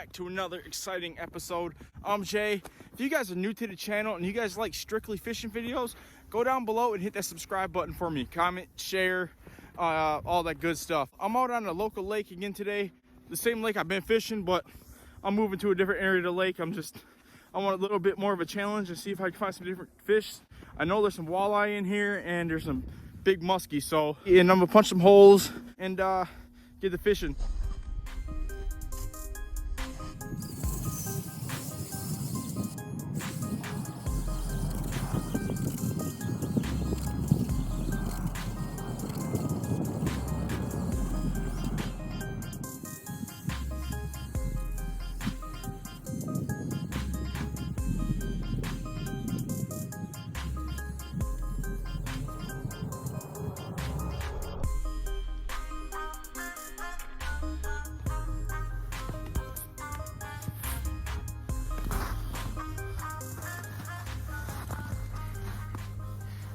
back to another exciting episode. I'm Jay. If you guys are new to the channel and you guys like strictly fishing videos, go down below and hit that subscribe button for me. Comment, share, all that good stuff. I'm out on a local lake again today. The same lake I've been fishing, but I'm moving to a different area of the lake. I want a little bit more of a challenge and see if I can find some different fish. I know there's some walleye in here and there's some big muskie, so I'm gonna punch some holes and get the fishing.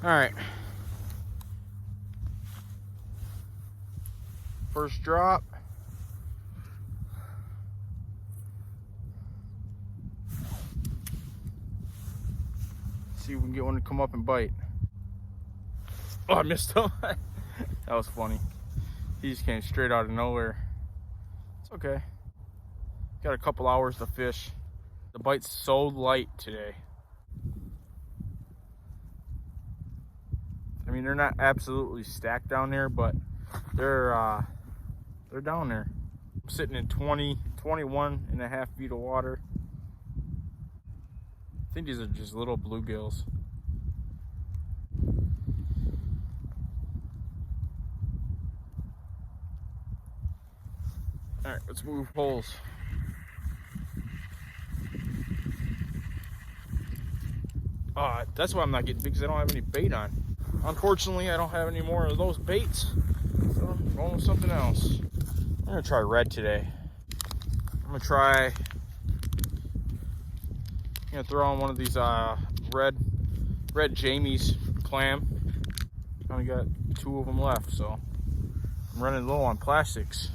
All right, first drop. See if we can get one to come up and bite. Oh, I missed him. That was funny. He just came straight out of nowhere. It's okay. Got a couple hours to fish. The bite's so light today. I mean, they're not absolutely stacked down there, but they're down there. I'm sitting in 21 and a half feet of water. I think these are just little bluegills. All right, let's move holes. That's why I'm not getting big, because I don't have any bait on. Unfortunately, I don't have any more of those baits, so I'm going with something else. I'm gonna try red today. I'm gonna throw on one of these red Jamie's clam. I only got 2 of them left, so I'm running low on plastics.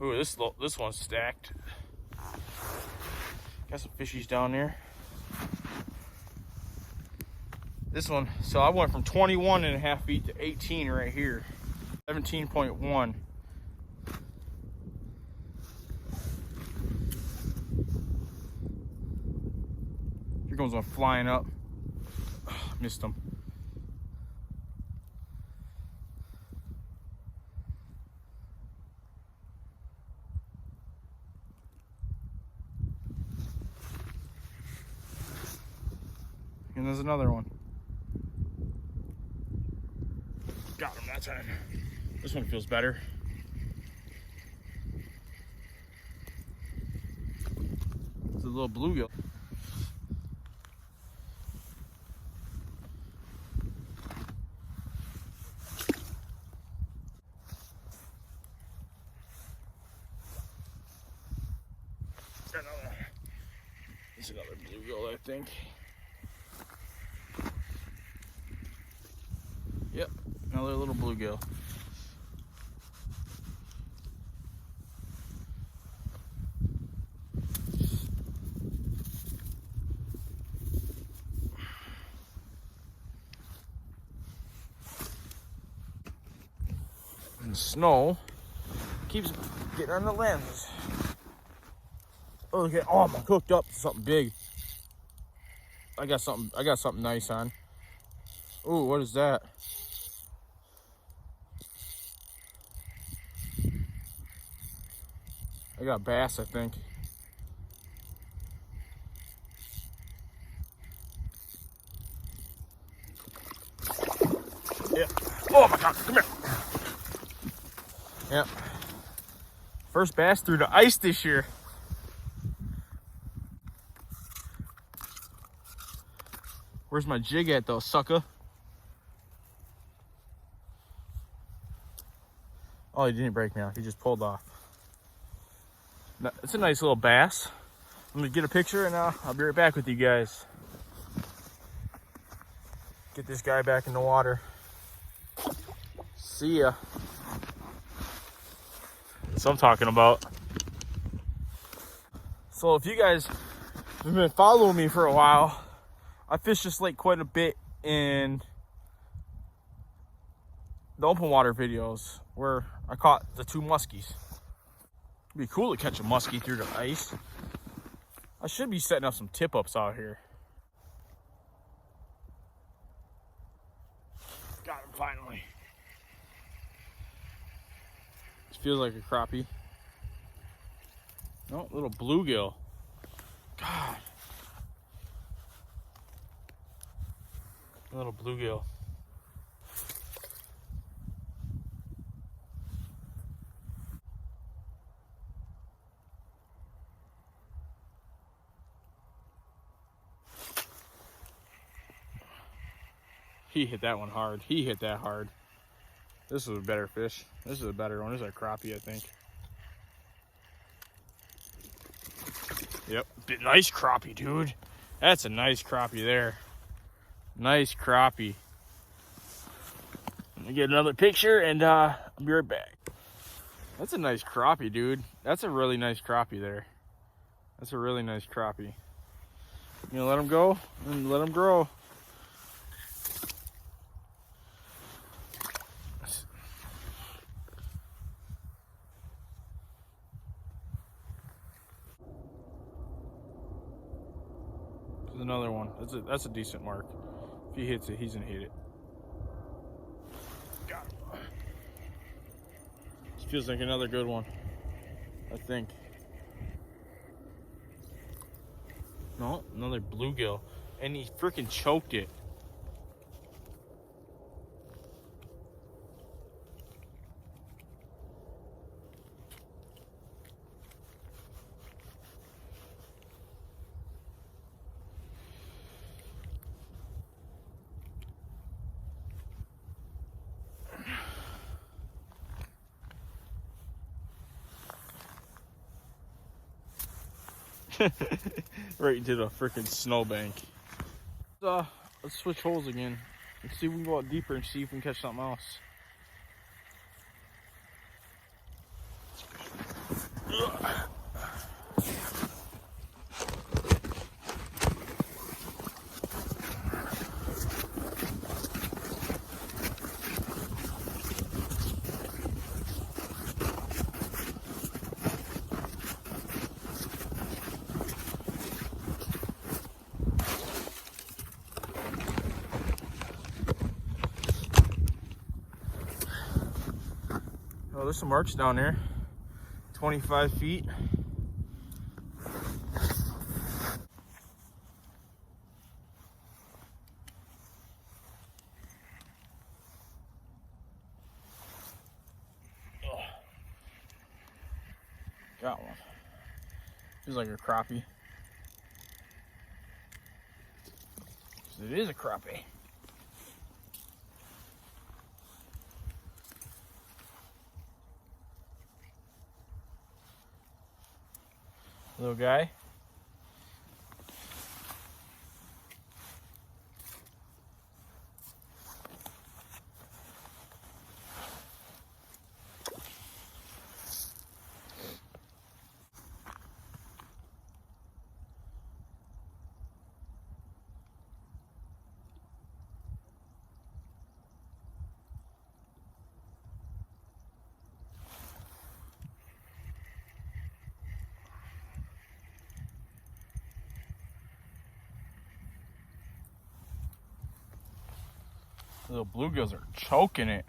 Ooh, this one's stacked. Got some fishies down there. This one, so I went from 21 and a half feet to 18 right here. 17.1. Here comes one flying up. Missed him. And there's another one. Got him that time. This one feels better. It's a little bluegill. This is another bluegill, I think. Yep, another little bluegill. And the snow keeps getting on the lens. Oh, look at, oh, I'm hooked up to something big. I got something nice on. Ooh, what is that? I got bass, I think. Yeah. Oh my God, come here. Yeah. First bass through the ice this year. Where's my jig at though, sucker? Oh, he didn't break me off. He just pulled off. It's a nice little bass. I'm gonna get a picture and I'll be right back with you guys. Get this guy back in the water. See ya. That's what I'm talking about. So if you guys have been following me for a while, I fished this lake quite a bit in the open water videos where I caught the 2 muskies. It'd be cool to catch a muskie through the ice. I should be setting up some tip-ups out here. Got him finally. This feels like a crappie. No, little bluegill. God. A little bluegill. He hit that one hard. He hit that hard. This is a better fish. This is a better one. This is a crappie, I think. Yep. Nice crappie, dude. That's a nice crappie there. Nice crappie. Let me get another picture and I'll be right back. That's a nice crappie, dude. That's a really nice crappie there. That's a really nice crappie. You know, let him go and let him grow. Another one. That's a decent mark. If he hits it, he's gonna hit it. Got him. This feels like another good one, I think. No, another bluegill, and he freaking choked it. Right into the freaking snowbank. Let's switch holes again. Let's see if we can go out deeper and see if we can catch something else. Oh, there's some marks down there. 25 feet. Oh. Got one. Feels like a crappie. It is a crappie. Little guy. Little bluegills are choking it.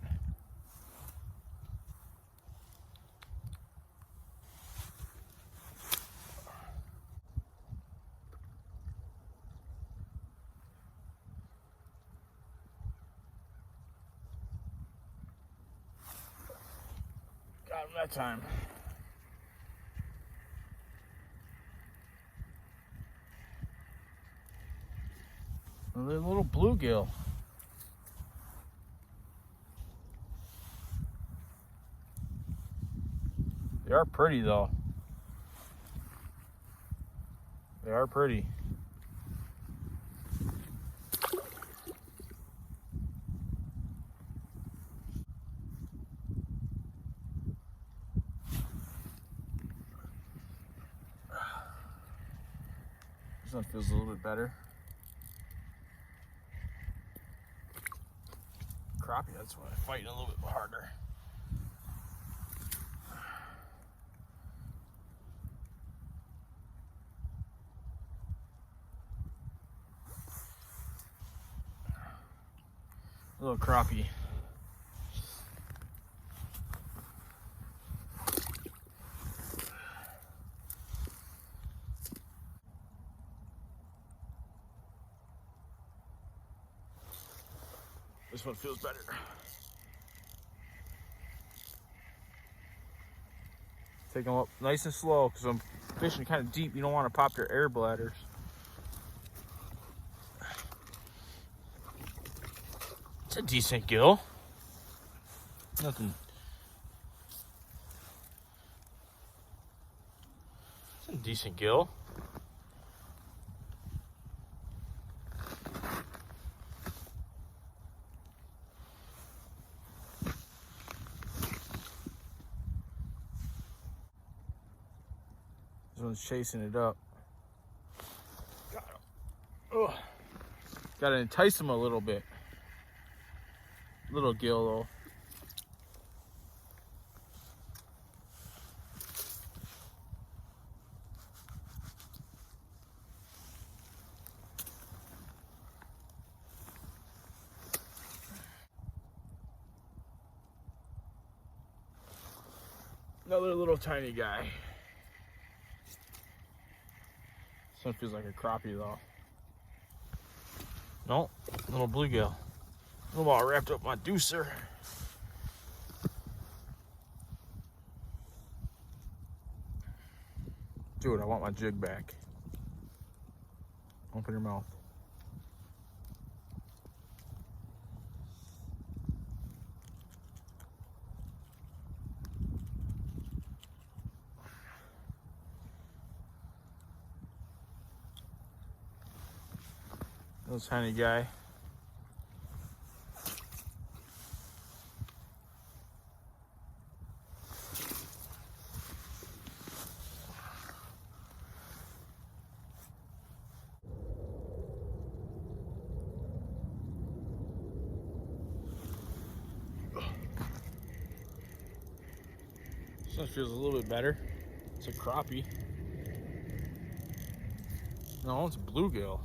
Got him that time. Another little bluegill. They are pretty though. They are pretty. This one feels a little bit better. Crappie, that's why I'm fighting a little bit harder. A little crappie. This one feels better. Take them up nice and slow because I'm fishing kind of deep. You don't want to pop your air bladders. It's a decent gill. Nothing. It's a decent gill. This one's chasing it up. Got him. Oh. Gotta entice him a little bit. Little gill though. Another little tiny guy. This one feels like a crappie though. Nope, little bluegill. A little ball wrapped up my deucer. Dude, I want my jig back. Open your mouth. Little tiny guy. This one feels a little bit better. It's a crappie. No, it's a bluegill.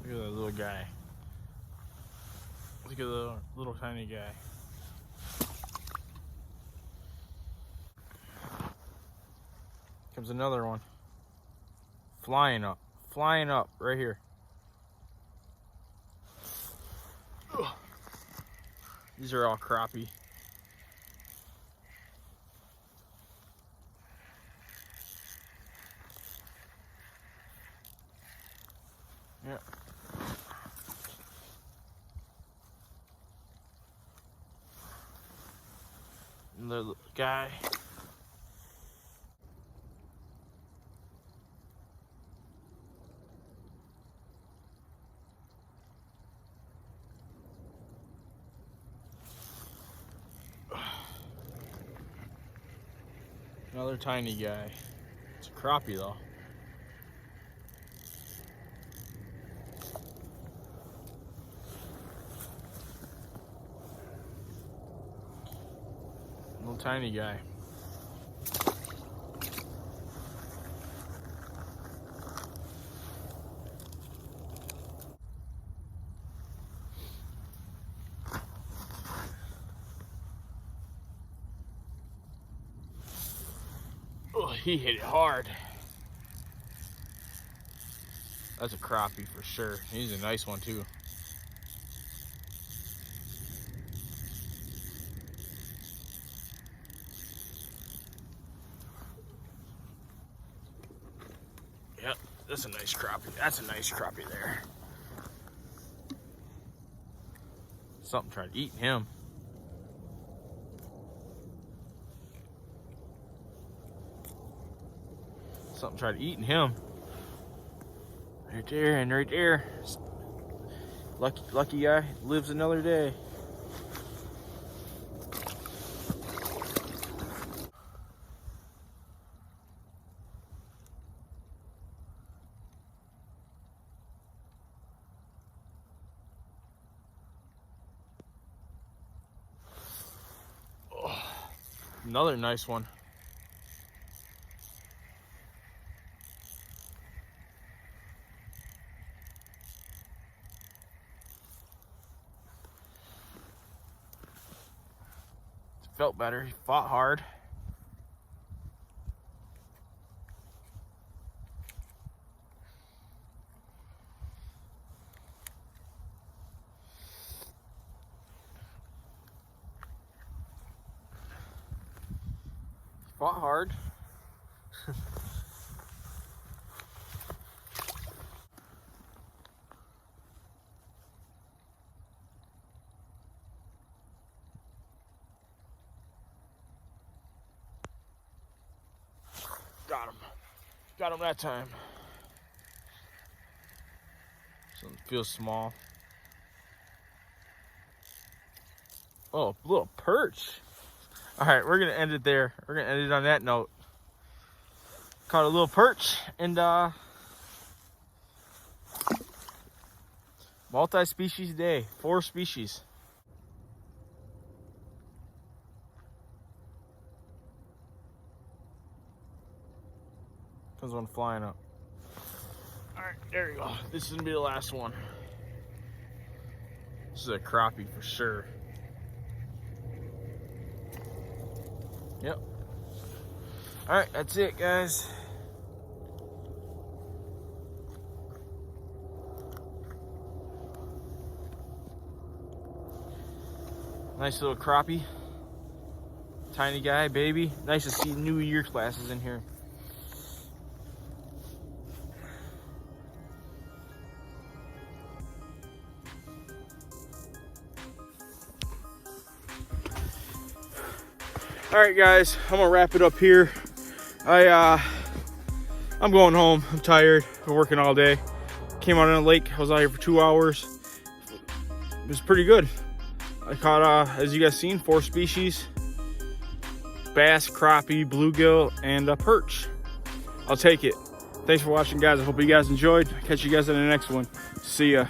Look at that little guy. Look at the little tiny guy. Comes another one. Flying up right here. Ugh. These are all crappie. Yeah. Another little guy. Another tiny guy. It's a crappie though. Little tiny guy. Oh, he hit it hard. That's a crappie for sure. He's a nice one too. Yep, that's a nice crappie. That's a nice crappie there. Something tried eating him. Something tried eating him. Right there and right there. Lucky guy lives another day. Oh, another nice one. Felt better. He fought hard. Fought hard. Got him. Got him that time. Something feels small. Oh, a little perch. All right, we're gonna end it there. We're gonna end it on that note. Caught a little perch and multi-species day, 4 species. Comes one flying up. All right, there you go. This is gonna be the last one. This is a crappie for sure. Yep. All right, that's it, guys. Nice little crappie. Tiny guy, baby. Nice to see New Year classes in here. All right, guys, I'm gonna wrap it up here. I'm going home. I'm tired. Been working all day. Came out on the lake. I was out here for 2 hours. It was pretty good. I caught, as you guys seen, 4 species: bass, crappie, bluegill, and a perch. I'll take it. Thanks for watching, guys. I hope you guys enjoyed. Catch you guys in the next one. See ya.